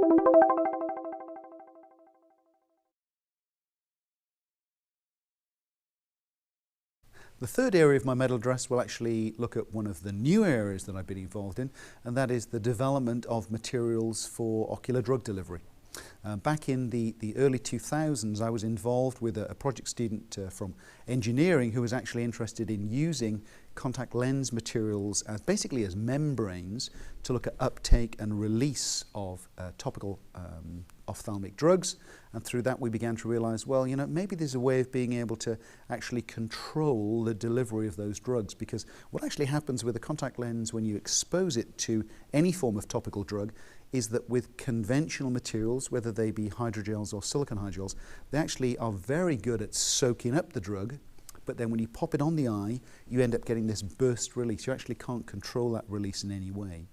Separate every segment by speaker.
Speaker 1: The third area of my medal address will actually look at one of the new areas that I've been involved in, and that is the development of materials for ocular drug delivery. Back in the early 2000s, I was involved with a project student from engineering who was actually interested in using contact lens materials as basically as membranes to look at uptake and release of topical ophthalmic drugs. And through that we began to realize, well, you know, maybe there's a way of being able to actually control the delivery of those drugs, because what actually happens with a contact lens when you expose it to any form of topical drug is that with conventional materials, whether they be hydrogels or silicone hydrogels, they actually are very good at soaking up the drug, but then when you pop it on the eye, you end up getting this burst release. You actually can't control that release in any way.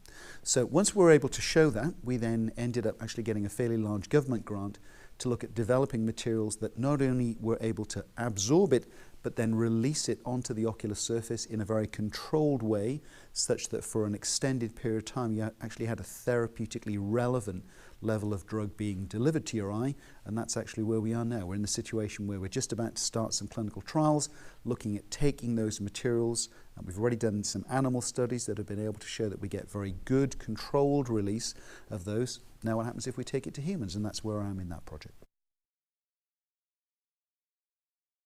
Speaker 1: So once we were able to show that, we then ended up actually getting a fairly large government grant to look at developing materials that not only were able to absorb it, but then release it onto the ocular surface in a very controlled way, such that for an extended period of time you actually had a therapeutically relevant level of drug being delivered to your eye. And that's actually where we are now. We're in the situation where we're just about to start some clinical trials looking at taking those materials, and we've already done some animal studies that have been able to show that we get very good controlled release of those. Now what happens if we take it to humans? And that's where I am in that project.